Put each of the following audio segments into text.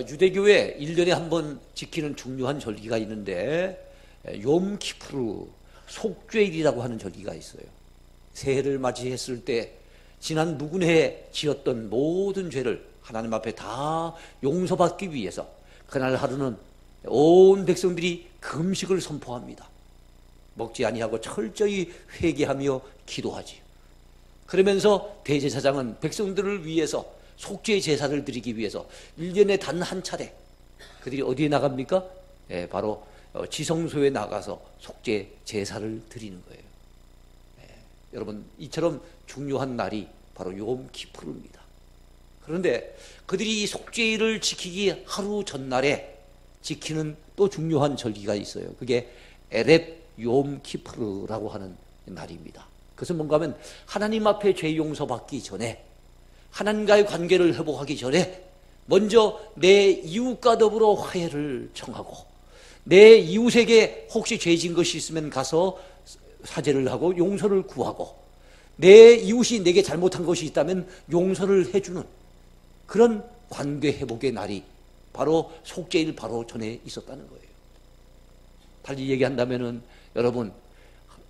유대교에 1년에 한 번 지키는 중요한 절기가 있는데 욤키푸르 속죄일이라고 하는 절기가 있어요. 새해를 맞이했을 때 지난 묵은 해에 지었던 모든 죄를 하나님 앞에 다 용서받기 위해서 그날 하루는 온 백성들이 금식을 선포합니다. 먹지 아니하고 철저히 회개하며 기도하지요. 그러면서 대제사장은 백성들을 위해서 속죄 제사를 드리기 위해서 1년에 단 한 차례 그들이 어디에 나갑니까? 바로 지성소에 나가서 속죄 제사를 드리는 거예요. 여러분, 이처럼 중요한 날이 바로 욤키푸르입니다. 그런데 그들이 이 속죄일을 지키기 하루 전날에 지키는 또 중요한 절기가 있어요. 그게 에렙 욤키푸르라고 하는 날입니다. 그것은 뭔가 하면 하나님 앞에 죄 용서받기 전에, 하나님과의 관계를 회복하기 전에 먼저 내 이웃과 더불어 화해를 청하고, 내 이웃에게 혹시 죄 진 것이 있으면 가서 사죄를 하고 용서를 구하고, 내 이웃이 내게 잘못한 것이 있다면 용서를 해주는 그런 관계 회복의 날이 바로 속죄일 바로 전에 있었다는 거예요. 달리 얘기한다면은, 여러분,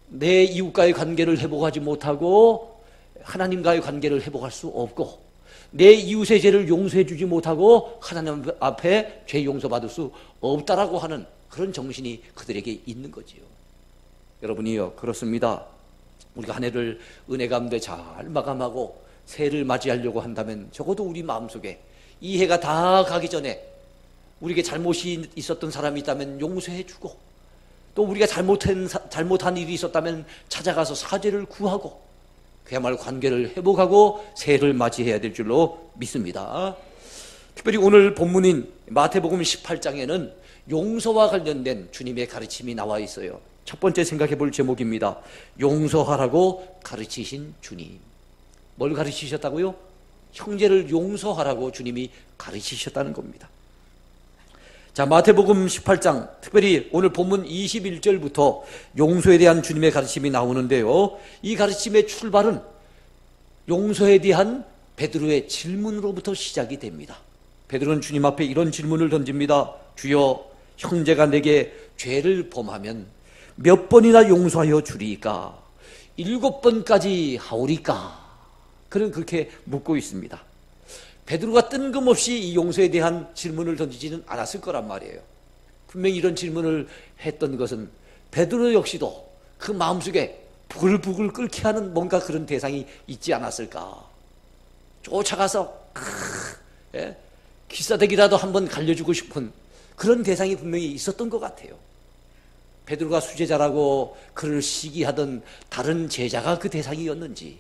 내 이웃과의 관계를 회복하지 못하고 하나님과의 관계를 회복할 수 없고, 내 이웃의 죄를 용서해 주지 못하고 하나님 앞에 죄 용서받을 수 없다라고 하는 그런 정신이 그들에게 있는 거지요. 여러분이요, 그렇습니다. 우리가 한 해를 은혜 가운데 잘 마감하고 새해를 맞이하려고 한다면 적어도 우리 마음속에 이 해가 다 가기 전에 우리에게 잘못이 있었던 사람이 있다면 용서해 주고, 또 우리가 잘못한 일이 있었다면 찾아가서 사죄를 구하고, 그야말로 관계를 회복하고 새해를 맞이해야 될 줄로 믿습니다. 특별히 오늘 본문인 마태복음 18장에는 용서와 관련된 주님의 가르침이 나와 있어요. 첫 번째 생각해 볼 제목입니다. 용서하라고 가르치신 주님. 뭘 가르치셨다고요? 형제를 용서하라고 주님이 가르치셨다는 겁니다. 자, 마태복음 18장, 특별히 오늘 본문 21절부터 용서에 대한 주님의 가르침이 나오는데요. 이 가르침의 출발은 용서에 대한 베드로의 질문으로부터 시작이 됩니다. 베드로는 주님 앞에 이런 질문을 던집니다. 주여, 형제가 내게 죄를 범하면 몇 번이나 용서하여 주리이까? 7번까지 하오리까? 그는 그렇게 묻고 있습니다. 베드로가 뜬금없이 이 용서에 대한 질문을 던지지는 않았을 거란 말이에요. 분명히 이런 질문을 했던 것은 베드로 역시도 그 마음속에 부글부글 끓게 하는 뭔가 그런 대상이 있지 않았을까. 쫓아가서 기싸대기라도 한번 갈려주고 싶은 그런 대상이 분명히 있었던 것 같아요. 베드로가 수제자라고 그를 시기하던 다른 제자가 그 대상이었는지,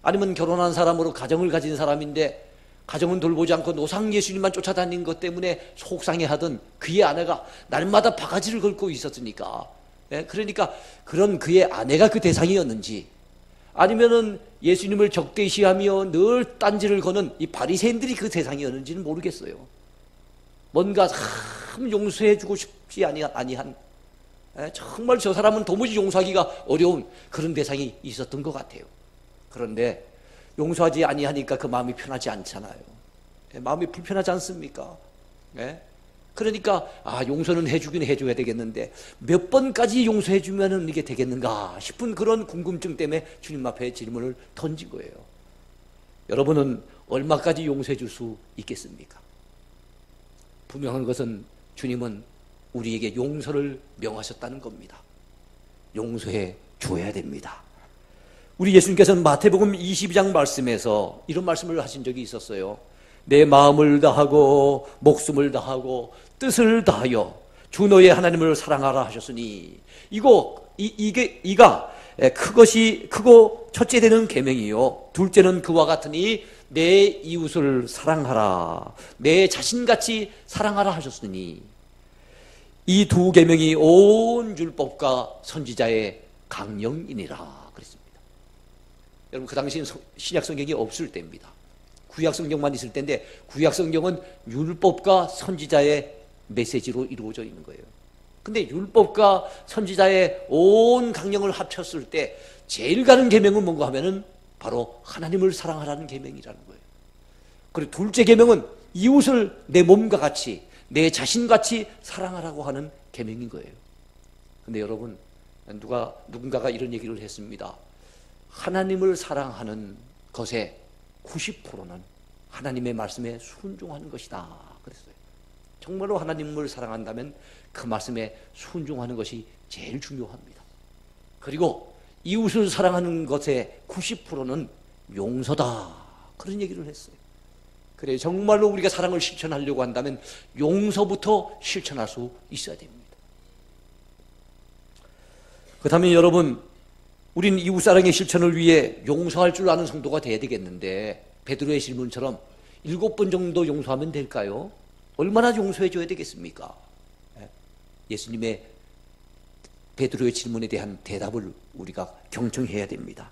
아니면 결혼한 사람으로 가정을 가진 사람인데 가정은 돌보지 않고 노상 예수님만 쫓아다닌 것 때문에 속상해하던 그의 아내가 날마다 바가지를 걸고 있었으니까, 그러니까 그런 그의 아내가 그 대상이었는지, 아니면은 예수님을 적대시하며 늘 딴지를 거는 이 바리새인들이 그 대상이었는지는 모르겠어요. 뭔가 참 용서해주고 싶지 아니한, 정말 저 사람은 도무지 용서하기가 어려운 그런 대상이 있었던 것 같아요. 그런데 용서하지 아니하니까 그 마음이 편하지 않잖아요. 마음이 불편하지 않습니까? 그러니까 용서는 해주긴 해줘야 되겠는데 몇 번까지 용서해주면 이게 되겠는가 싶은 그런 궁금증 때문에 주님 앞에 질문을 던진 거예요. 여러분은 얼마까지 용서해 줄 수 있겠습니까? 분명한 것은 주님은 우리에게 용서를 명하셨다는 겁니다. 용서해 줘야 됩니다. 우리 예수님께서는 마태복음 22장 말씀에서 이런 말씀을 하신 적이 있었어요. 내 마음을 다하고 목숨을 다하고 뜻을 다하여 주 너의 하나님을 사랑하라 하셨으니 이가 그것이 크고 첫째 되는 계명이요 둘째는 그와 같으니 내 이웃을 사랑하라, 내 자신같이 사랑하라 하셨으니 이 두 계명이 온 율법과 선지자의 강령이니라 그랬습니다. 여러분, 그 당시엔 신약 성경이 없을 때입니다. 구약 성경만 있을 때인데 구약 성경은 율법과 선지자의 메시지로 이루어져 있는 거예요. 근데 율법과 선지자의 온 강령을 합쳤을 때 제일 가는 계명은 뭔가 하면은 바로 하나님을 사랑하라는 계명이라는 거예요. 그리고 둘째 계명은 이웃을 내 몸과 같이, 내 자신같이 사랑하라고 하는 계명인 거예요. 근데 여러분, 누군가가 이런 얘기를 했습니다. 하나님을 사랑하는 것의 90%는 하나님의 말씀에 순종하는 것이다 그랬어요. 정말로 하나님을 사랑한다면 그 말씀에 순종하는 것이 제일 중요합니다. 그리고 이웃을 사랑하는 것의 90%는 용서다, 그런 얘기를 했어요. 그래, 정말로 우리가 사랑을 실천하려고 한다면 용서부터 실천할 수 있어야 됩니다. 그렇다면 여러분, 우린 이웃사랑의 실천을 위해 용서할 줄 아는 성도가 돼야 되겠는데, 베드로의 질문처럼 7번 정도 용서하면 될까요? 얼마나 용서해 줘야 되겠습니까? 예수님의 베드로의 질문에 대한 대답을 우리가 경청해야 됩니다.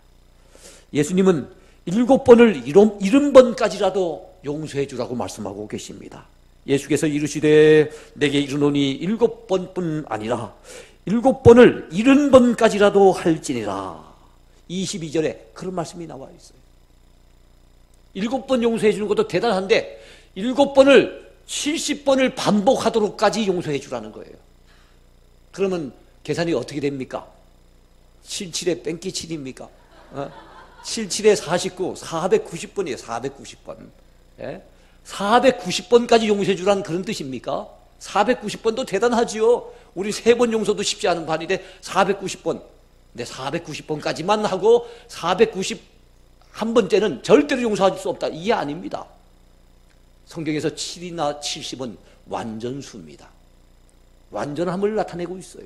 예수님은 7번을 70번까지라도 용서해 주라고 말씀하고 계십니다. 예수께서 이르시되 내게 이르노니 7번뿐 아니라 7번을 70번까지라도 할지니라. 22절에 그런 말씀이 나와 있어요. 7번 용서해 주는 것도 대단한데 7번을 70번을 반복하도록까지 용서해 주라는 거예요. 그러면 계산이 어떻게 됩니까? 77에 뺑기 7입니까? 77에 49, 490번이에요. 490번. 예? 490번까지 용서해 주라는 그런 뜻입니까? 490번도 대단하지요. 우리 3번 용서도 쉽지 않은 판인데 490번. 근데 490번까지만 하고 491번째는 절대로 용서할 수 없다, 이게 아닙니다. 성경에서 7이나 70은 완전수입니다. 완전함을 나타내고 있어요.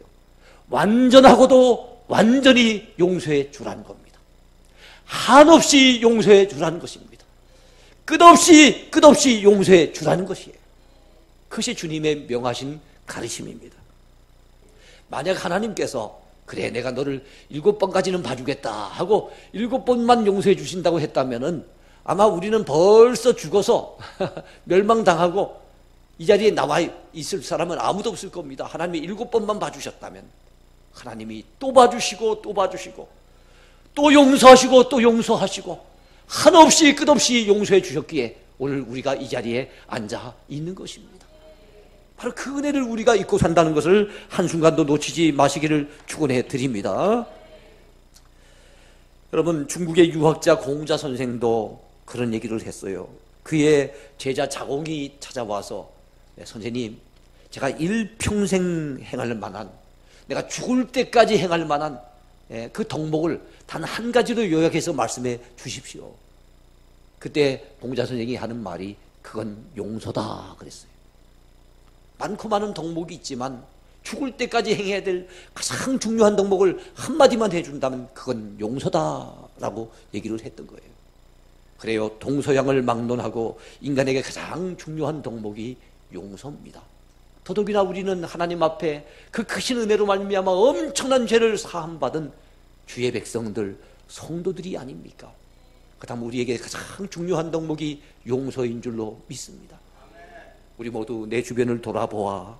완전하고도 완전히 용서해 주라는 겁니다. 한없이 용서해 주라는 것입니다. 끝없이 용서해 주라는 것이에요. 그것이 주님의 명하신 가르침입니다. 만약 하나님께서 그래 내가 너를 7번까지는 봐주겠다 하고 7번만 용서해 주신다고 했다면은 아마 우리는 벌써 죽어서 멸망당하고 이 자리에 나와 있을 사람은 아무도 없을 겁니다. 하나님이 7번만 봐주셨다면 하나님이 또 봐주시고 또 봐주시고 또 용서하시고 또 용서하시고 한없이 끝없이 용서해 주셨기에 오늘 우리가 이 자리에 앉아 있는 것입니다. 바로 그 은혜를 우리가 잊고 산다는 것을 한순간도 놓치지 마시기를 축원해 드립니다. 여러분, 중국의 유학자 공자 선생도 그런 얘기를 했어요. 그의 제자 자공이 찾아와서 선생님, 제가 일평생 행할 만한, 내가 죽을 때까지 행할 만한 그 덕목을 단 한 가지로 요약해서 말씀해 주십시오. 그때 공자 선생이 하는 말이 그건 용서다 그랬어요. 많고 많은 덕목이 있지만 죽을 때까지 행해야 될 가장 중요한 덕목을 한마디만 해준다면 그건 용서다라고 얘기를 했던 거예요. 그래요, 동서양을 막론하고 인간에게 가장 중요한 덕목이 용서입니다. 더더욱이나 우리는 하나님 앞에 그 크신 은혜로 말미암아 엄청난 죄를 사함받은 주의 백성들, 성도들이 아닙니까? 그다음 우리에게 가장 중요한 덕목이 용서인 줄로 믿습니다. 우리 모두 내 주변을 돌아보아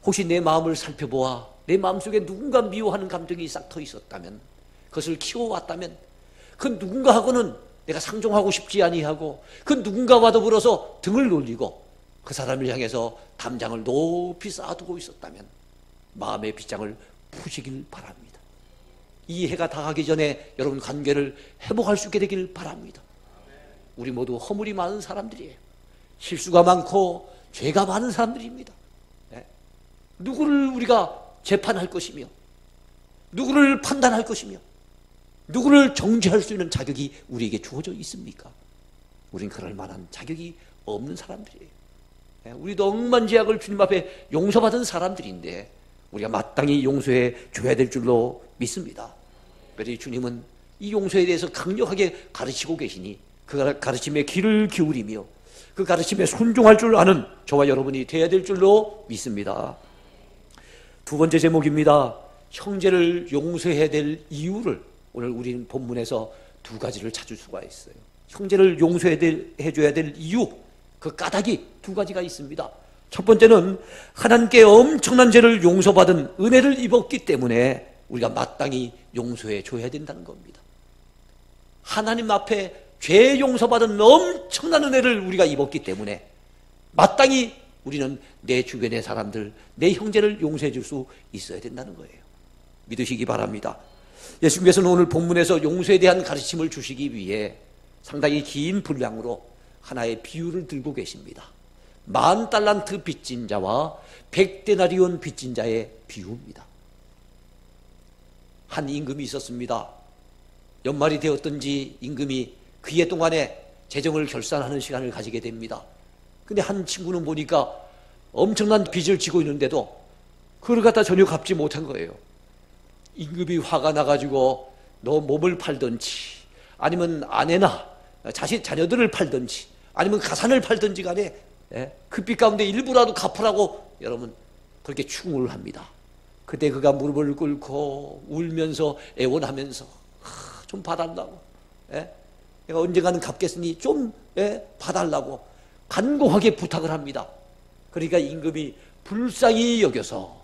혹시 내 마음을 살펴보아 내 마음속에 누군가 미워하는 감정이 싹 터 있었다면, 그것을 키워왔다면 그 누군가하고는 내가 상종하고 싶지 아니하고 그 누군가와 더불어서 등을 돌리고 그 사람을 향해서 담장을 높이 쌓아두고 있었다면 마음의 빗장을 푸시길 바랍니다. 이 해가 다 가기 전에 여러분 관계를 회복할 수 있게 되길 바랍니다. 우리 모두 허물이 많은 사람들이에요. 실수가 많고 죄가 많은 사람들입니다. 누구를 우리가 재판할 것이며 누구를 판단할 것이며 누구를 정죄할 수 있는 자격이 우리에게 주어져 있습니까? 우린 그럴 만한 자격이 없는 사람들이에요. 우리도 억만제약을 주님 앞에 용서받은 사람들인데 우리가 마땅히 용서해 줘야 될 줄로 믿습니다. 그래서 주님은 이 용서에 대해서 강력하게 가르치고 계시니 그 가르침에 귀를 기울이며 그 가르침에 순종할 줄 아는 저와 여러분이 되어야 될 줄로 믿습니다. 두 번째 제목입니다. 형제를 용서해야 될 이유를 오늘 우리는 본문에서 두 가지를 찾을 수가 있어요. 형제를 용서해줘야 될 이유, 그 까닭이 두 가지가 있습니다. 첫 번째는 하나님께 엄청난 죄를 용서받은 은혜를 입었기 때문에 우리가 마땅히 용서해 줘야 된다는 겁니다. 하나님 앞에 죄 용서받은 엄청난 은혜를 우리가 입었기 때문에 마땅히 우리는 내 주변의 사람들, 내 형제를 용서해 줄 수 있어야 된다는 거예요. 믿으시기 바랍니다. 예수님께서는 오늘 본문에서 용서에 대한 가르침을 주시기 위해 상당히 긴 분량으로 하나의 비유를 들고 계십니다. 10,000달란트 빚진 자와 100데나리온 빚진 자의 비유입니다. 한 임금이 있었습니다. 연말이 되었던지 임금이 그 해 동안에 재정을 결산하는 시간을 가지게 됩니다. 근데 한 친구는 보니까 엄청난 빚을 지고 있는데도 그걸 갖다 전혀 갚지 못한 거예요. 임금이 화가 나가지고 너 몸을 팔든지 아니면 아내나 자녀들을 팔든지 아니면 가산을 팔든지 간에 그 빚 가운데 일부라도 갚으라고 여러분 그렇게 충고를 합니다. 그때 그가 무릎을 꿇고 울면서 애원하면서 좀 봐달라고, 내가 언젠가는 갚겠으니 좀 봐달라고 간곡하게 부탁을 합니다. 그러니까 임금이 불쌍히 여겨서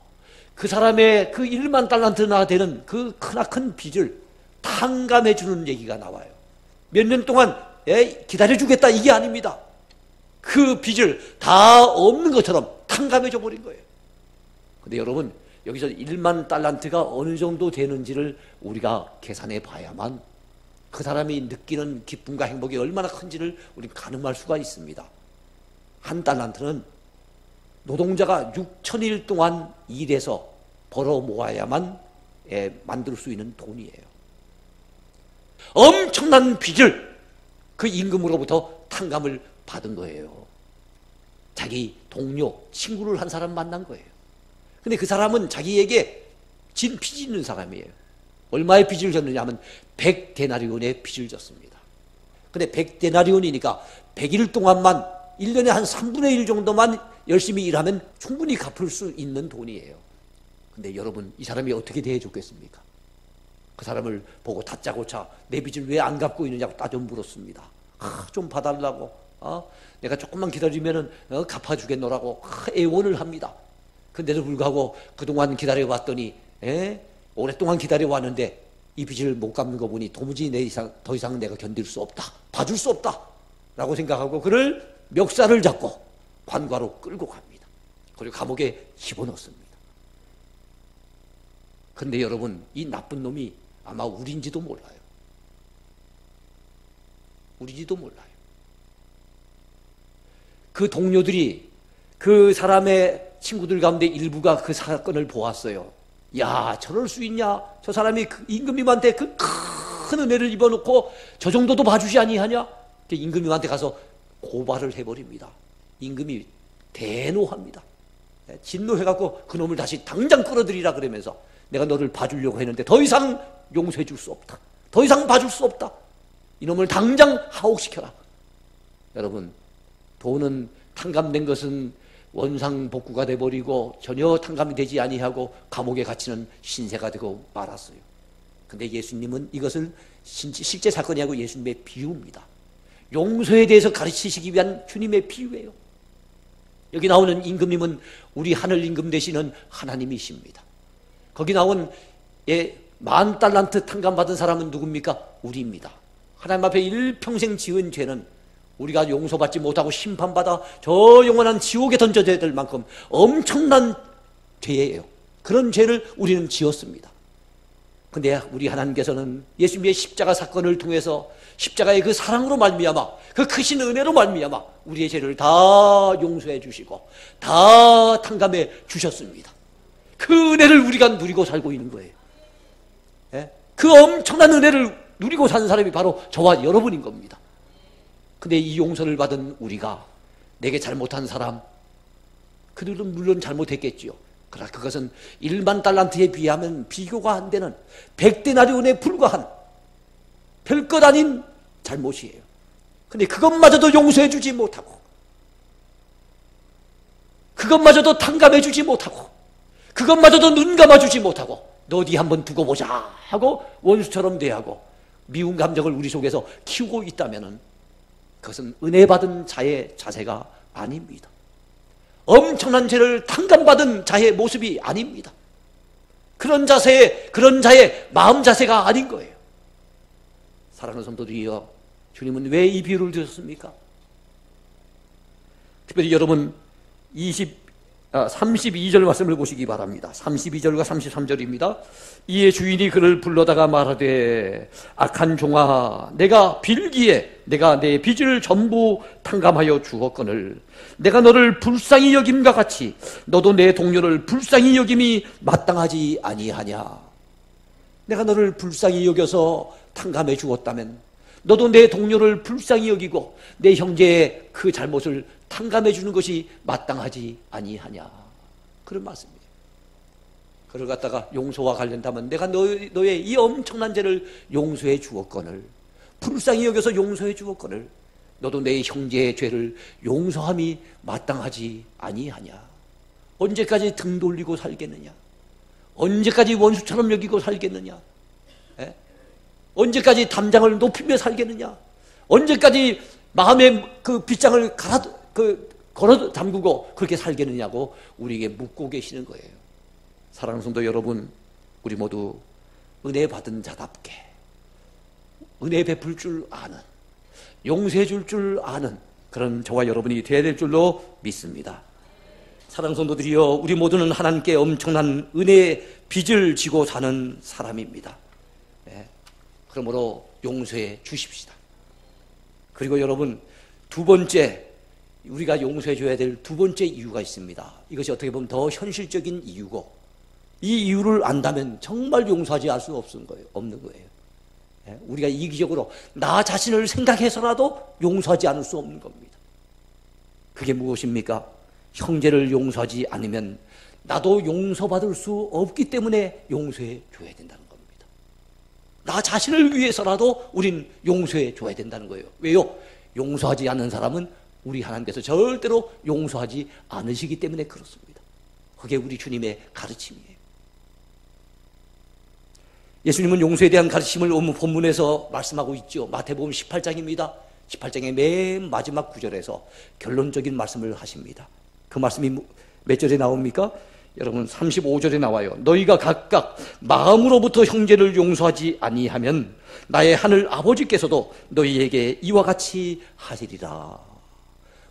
그 사람의 그 10,000달란트나 되는 그 크나큰 빚을 탕감해 주는 얘기가 나와요. 몇 년 동안 기다려주겠다 이게 아닙니다. 그 빚을 다 없는 것처럼 탕감해 줘 버린 거예요. 근데 여러분 여기서 10,000달란트가 어느 정도 되는지를 우리가 계산해 봐야만 그 사람이 느끼는 기쁨과 행복이 얼마나 큰지를 우리는 가늠할 수가 있습니다. 한 달란트는 노동자가 6,000일 동안 일해서 벌어 모아야만 만들 수 있는 돈이에요. 엄청난 빚을 그 임금으로부터 탕감을 받은 거예요. 자기 동료, 친구를 한 사람 만난 거예요. 근데 그 사람은 자기에게 진 빚이 있는 사람이에요. 얼마의 빚을 졌느냐 하면 100데나리온의 빚을 졌습니다. 근데 100데나리온이니까 100일 동안만 1년에 한 3분의 1 정도만 열심히 일하면 충분히 갚을 수 있는 돈이에요. 근데 여러분 이 사람이 어떻게 대해줬겠습니까? 그 사람을 보고 다짜고짜 내 빚을 왜 안 갚고 있느냐고 따져 물었습니다. 좀 봐달라고, 내가 조금만 기다리면 갚아주겠노라고 애원을 합니다. 근데도 불구하고 그동안 기다려왔더니 오랫동안 기다려왔는데 이 빚을 못 갚는 거 보니 도무지 더 이상 내가 견딜 수 없다, 봐줄 수 없다 라고 생각하고 그를 멱살을 잡고 관과로 끌고 갑니다. 그리고 감옥에 집어넣습니다. 그런데 여러분 이 나쁜 놈이 아마 우리인지도 몰라요. 우리지도 몰라요. 그 동료들이 그 사람의 친구들 가운데 일부가 그 사건을 보았어요. 야, 저럴 수 있냐? 저 사람이 그 임금님한테 그 큰 은혜를 입어놓고 저 정도도 봐주지 아니하냐? 임금님한테 가서 고발을 해버립니다. 임금이 대노합니다. 진노해갖고 그놈을 다시 당장 끌어들이라 그러면서 내가 너를 봐주려고 했는데 더 이상 용서해 줄 수 없다. 더 이상 봐줄 수 없다. 이놈을 당장 하옥시켜라. 여러분 돈은 탕감된 것은 원상복구가 돼버리고 전혀 탕감이 되지 아니하고 감옥에 갇히는 신세가 되고 말았어요. 근데 예수님은 이것을 실제 사건이 아니고 예수님의 비유입니다. 용서에 대해서 가르치시기 위한 주님의 비유예요. 여기 나오는 임금님은 우리 하늘 임금 되시는 하나님이십니다. 거기 나온 10,000달란트 탕감받은 사람은 누굽니까? 우리입니다. 하나님 앞에 일평생 지은 죄는 우리가 용서받지 못하고 심판받아 저 영원한 지옥에 던져져야 될 만큼 엄청난 죄예요. 그런 죄를 우리는 지었습니다. 근데 우리 하나님께서는 예수님의 십자가 사건을 통해서 십자가의 그 사랑으로 말미암아 그 크신 은혜로 말미암아 우리의 죄를 다 용서해 주시고 다 탕감해 주셨습니다. 그 은혜를 우리가 누리고 살고 있는 거예요. 그 엄청난 은혜를 누리고 사는 사람이 바로 저와 여러분인 겁니다. 근데 이 용서를 받은 우리가 내게 잘못한 사람, 그들은 물론 잘못했겠지요. 그러나 그것은 10,000달란트에 비하면 비교가 안 되는 100데나리온에 불과한 별것 아닌 잘못이에요. 근데 그것마저도 용서해 주지 못하고 그것마저도 탕감해 주지 못하고 그것마저도 눈 감아주지 못하고 너 어디 한번 두고 보자 하고 원수처럼 대하고 미운 감정을 우리 속에서 키우고 있다면 그것은 은혜 받은 자의 자세가 아닙니다. 엄청난 죄를 탕감받은 자의 모습이 아닙니다. 그런 자의 마음 자세가 아닌 거예요. 사랑하는 성도들이여, 주님은 왜 이 비유를 드렸습니까? 특별히 여러분 32절 말씀을 보시기 바랍니다. 32절과 33절입니다. 이에 주인이 그를 불러다가 말하되 악한 종아, 내가 빌기에 내가 내 빚을 전부 탕감하여 주었거늘 내가 너를 불쌍히 여김과 같이 너도 내 동료를 불쌍히 여김이 마땅하지 아니하냐. 내가 너를 불쌍히 여겨서 탕감해 주었다면 너도 내 동료를 불쌍히 여기고 내 형제의 그 잘못을 탕감해 주는 것이 마땅하지 아니하냐. 그런 말씀이에요. 그를 갖다가 용서와 관련다면 내가 너의 이 엄청난 죄를 용서해 주었거늘 불쌍히 여겨서 용서해 주었거늘 너도 내 형제의 죄를 용서함이 마땅하지 아니하냐. 언제까지 등 돌리고 살겠느냐. 언제까지 원수처럼 여기고 살겠느냐. 에? 언제까지 담장을 높이며 살겠느냐. 언제까지 마음의 그 빗장을 걸어 담그고 그렇게 살겠느냐고 우리에게 묻고 계시는 거예요. 사랑하는 성도 여러분, 우리 모두 은혜 받은 자답게 은혜 베풀 줄 아는, 용서해 줄 아는 그런 저와 여러분이 되어야 될 줄로 믿습니다. 사랑하는 성도들이여, 우리 모두는 하나님께 엄청난 은혜의 빚을 지고 사는 사람입니다. 그러므로 용서해 주십시다. 그리고 여러분, 두 번째, 우리가 용서해 줘야 될 두 번째 이유가 있습니다. 이것이 어떻게 보면 더 현실적인 이유고, 이 이유를 안다면 정말 용서하지 않을 수 없는 거예요. 우리가 이기적으로 나 자신을 생각해서라도 용서하지 않을 수 없는 겁니다. 그게 무엇입니까? 형제를 용서하지 않으면 나도 용서받을 수 없기 때문에 용서해 줘야 된다는 겁니다. 나 자신을 위해서라도 우린 용서해 줘야 된다는 거예요. 왜요? 용서하지 않는 사람은 우리 하나님께서 절대로 용서하지 않으시기 때문에 그렇습니다. 그게 우리 주님의 가르침이에요. 예수님은 용서에 대한 가르침을 오늘 본문에서 말씀하고 있죠. 마태복음 18장입니다. 18장의 맨 마지막 구절에서 결론적인 말씀을 하십니다. 그 말씀이 몇 절에 나옵니까? 여러분 35절에 나와요. 너희가 각각 마음으로부터 형제를 용서하지 아니하면 나의 하늘 아버지께서도 너희에게 이와 같이 하시리라.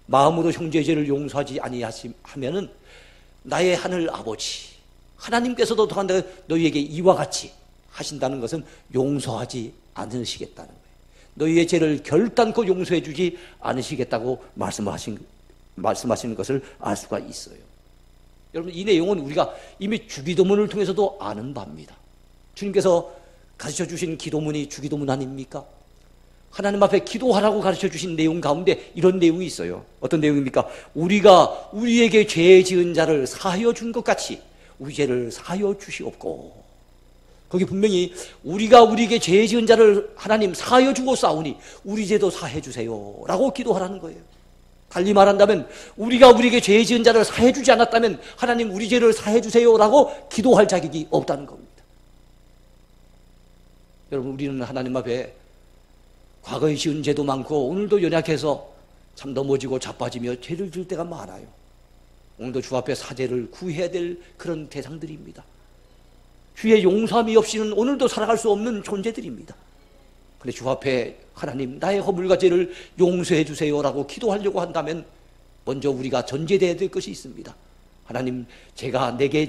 마음으로 형제의 죄를 용서하지 아니하면은 나의 하늘 아버지 하나님께서도 더한다 너희에게 이와 같이 하신다는 것은 용서하지 않으시겠다는 거예요. 너희의 죄를 결단코 용서해 주지 않으시겠다고 말씀하시는 것을 알 수가 있어요. 여러분, 이 내용은 우리가 이미 주기도문을 통해서도 아는 바입니다. 주님께서 가르쳐 주신 기도문이 주기도문 아닙니까? 하나님 앞에 기도하라고 가르쳐 주신 내용 가운데 이런 내용이 있어요. 어떤 내용입니까? 우리가 우리에게 죄 지은 자를 사하여 준 것 같이 우리 죄를 사하여 주시옵고, 거기 분명히 우리가 우리에게 죄 지은 자를 하나님 사하여 주고 싸우니 우리 죄도 사해 주세요 라고 기도하라는 거예요. 달리 말한다면 우리가 우리에게 죄 지은 자를 사해 주지 않았다면 하나님 우리 죄를 사해 주세요 라고 기도할 자격이 없다는 겁니다. 여러분, 우리는 하나님 앞에 과거에 지은 죄도 많고 오늘도 연약해서 참 넘어지고 자빠지며 죄를 지을 때가 많아요. 오늘도 주 앞에 사죄를 구해야 될 그런 대상들입니다. 주의 용서함이 없이는 오늘도 살아갈 수 없는 존재들입니다. 그런데 주 앞에 하나님 나의 허물과 죄를 용서해 주세요라고 기도하려고 한다면 먼저 우리가 전제되어야 될 것이 있습니다. 하나님, 제가 내게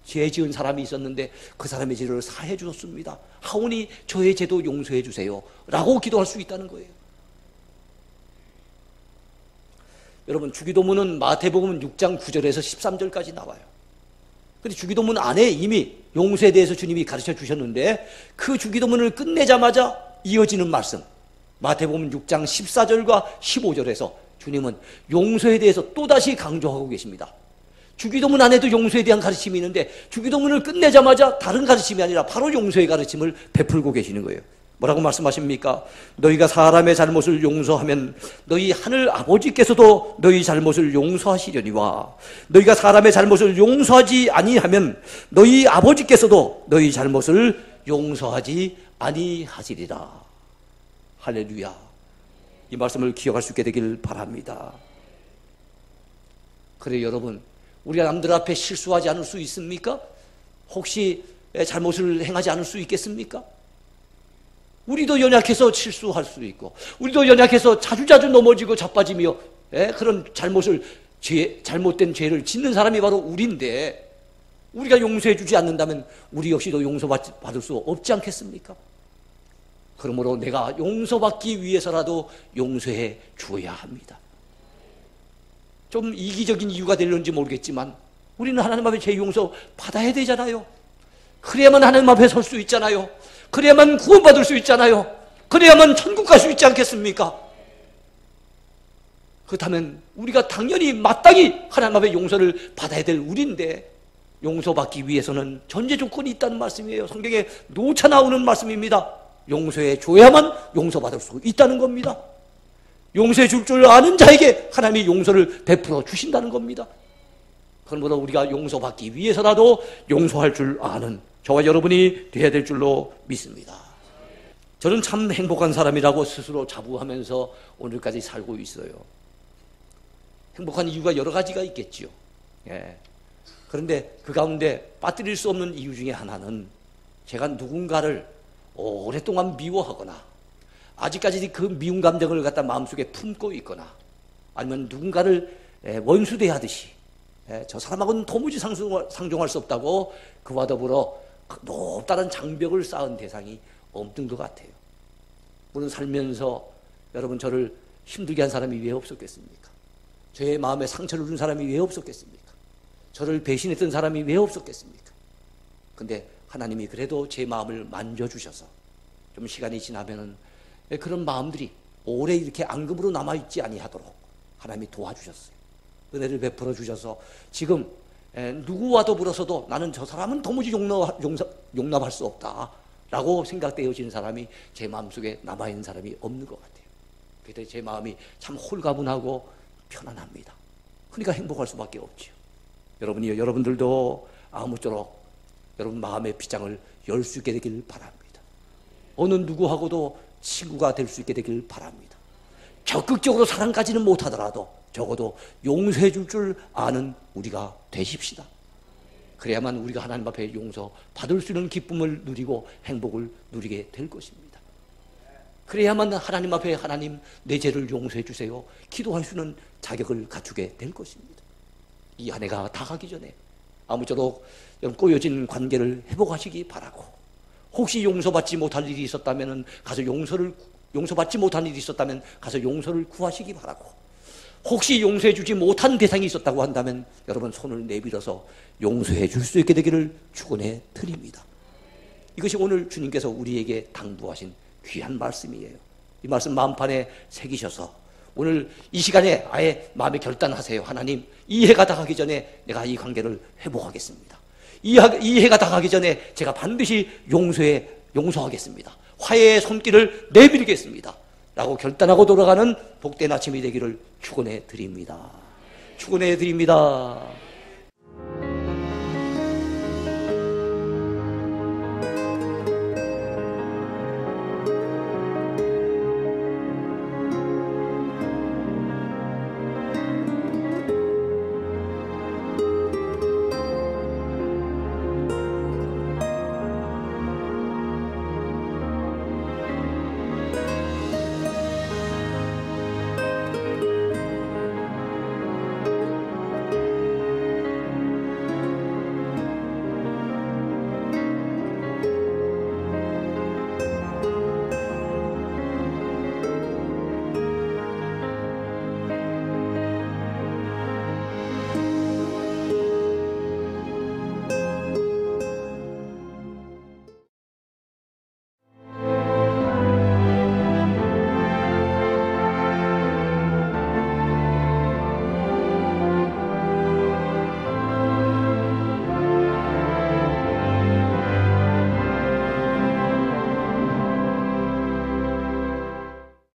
죄 지은 사람이 있었는데 그 사람의 죄를 사해 주셨습니다. 하오니 저의 죄도 용서해 주세요 라고 기도할 수 있다는 거예요. 여러분, 주기도문은 마태복음 6장 9절에서 13절까지 나와요. 그런데 주기도문 안에 이미 용서에 대해서 주님이 가르쳐 주셨는데 그 주기도문을 끝내자마자 이어지는 말씀, 마태복음 6장 14절과 15절에서 주님은 용서에 대해서 또다시 강조하고 계십니다. 주기도문 안에도 용서에 대한 가르침이 있는데 주기도문을 끝내자마자 다른 가르침이 아니라 바로 용서의 가르침을 베풀고 계시는 거예요. 뭐라고 말씀하십니까? 너희가 사람의 잘못을 용서하면 너희 하늘 아버지께서도 너희 잘못을 용서하시려니와 너희가 사람의 잘못을 용서하지 아니하면 너희 아버지께서도 너희 잘못을 용서하지 아니하시리라. 할렐루야. 이 말씀을 기억할 수 있게 되길 바랍니다. 그래 여러분, 우리가 남들 앞에 실수하지 않을 수 있습니까? 혹시 잘못을 행하지 않을 수 있겠습니까? 우리도 연약해서 실수할 수 있고 우리도 연약해서 자주자주 넘어지고 자빠지며 그런 잘못된 죄를 짓는 사람이 바로 우리인데, 우리가 용서해 주지 않는다면 우리 역시도 용서받을 수 없지 않겠습니까? 그러므로 내가 용서받기 위해서라도 용서해 주어야 합니다. 좀 이기적인 이유가 되려는지 모르겠지만 우리는 하나님 앞에 죄 용서 받아야 되잖아요. 그래야만 하나님 앞에 설 수 있잖아요. 그래야만 구원받을 수 있잖아요. 그래야만 천국 갈 수 있지 않겠습니까? 그렇다면 우리가 당연히 마땅히 하나님 앞에 용서를 받아야 될 우리인데, 용서받기 위해서는 전제 조건이 있다는 말씀이에요. 성경에 노차 나오는 말씀입니다. 용서해 줘야만 용서받을 수 있다는 겁니다. 용서해 줄 줄 아는 자에게 하나님이 용서를 베풀어 주신다는 겁니다. 그러므로 우리가 용서받기 위해서라도 용서할 줄 아는 저와 여러분이 되어야 될 줄로 믿습니다. 저는 참 행복한 사람이라고 스스로 자부하면서 오늘까지 살고 있어요. 행복한 이유가 여러 가지가 있겠지요. 그런데 그 가운데 빠뜨릴 수 없는 이유 중에 하나는 제가 누군가를 오랫동안 미워하거나 아직까지 그 미운 감정을 갖다 마음속에 품고 있거나, 아니면 누군가를 원수 대하듯이 저 사람하고는 도무지 상종할 수 없다고 그와 더불어 높다는 장벽을 쌓은 대상이 없는 것 같아요. 물론 살면서 여러분, 저를 힘들게 한 사람이 왜 없었겠습니까? 저의 마음에 상처를 준 사람이 왜 없었겠습니까? 저를 배신했던 사람이 왜 없었겠습니까? 근데 하나님이 그래도 제 마음을 만져주셔서 좀 시간이 지나면은 그런 마음들이 오래 이렇게 앙금으로 남아있지 아니하도록 하나님이 도와주셨어요. 은혜를 베풀어 주셔서 지금 누구와 더불어서도 나는 저 사람은 도무지 용납할 수 없다라고 생각되어지는 사람이 제 마음속에 남아있는 사람이 없는 것 같아요. 그때 제 마음이 참 홀가분하고 편안합니다. 그러니까 행복할 수밖에 없지요. 여러분이요, 여러분들도 아무쪼록 여러분 마음의 빗장을 열 수 있게 되길 바랍니다. 어느 누구하고도 친구가 될 수 있게 되길 바랍니다. 적극적으로 사랑까지는 못하더라도 적어도 용서해 줄 아는 우리가 되십시다. 그래야만 우리가 하나님 앞에 용서받을 수 있는 기쁨을 누리고 행복을 누리게 될 것입니다. 그래야만 하나님 앞에 하나님 내 죄를 용서해 주세요 기도할 수 있는 자격을 갖추게 될 것입니다. 이 한 해가 다 가기 전에 아무쪼록 꼬여진 관계를 회복하시기 바라고, 혹시 용서받지 못할 일이 있었다면 가서 용서받지 못한 일이 있었다면 가서 용서를 구하시기 바라고, 혹시 용서해 주지 못한 대상이 있었다고 한다면 여러분 손을 내밀어서 용서해 줄 수 있게 되기를 축원해 드립니다. 이것이 오늘 주님께서 우리에게 당부하신 귀한 말씀이에요. 이 말씀 마음판에 새기셔서 오늘 이 시간에 아예 마음에 결단하세요. 하나님, 이 해가 다 가기 전에 내가 이 관계를 회복하겠습니다. 이 해가 다 가기 전에 제가 반드시 용서하겠습니다. 화해의 손길을 내밀겠습니다. 라고 결단하고 돌아가는 복된 아침이 되기를 축원해 드립니다. 축원해 드립니다.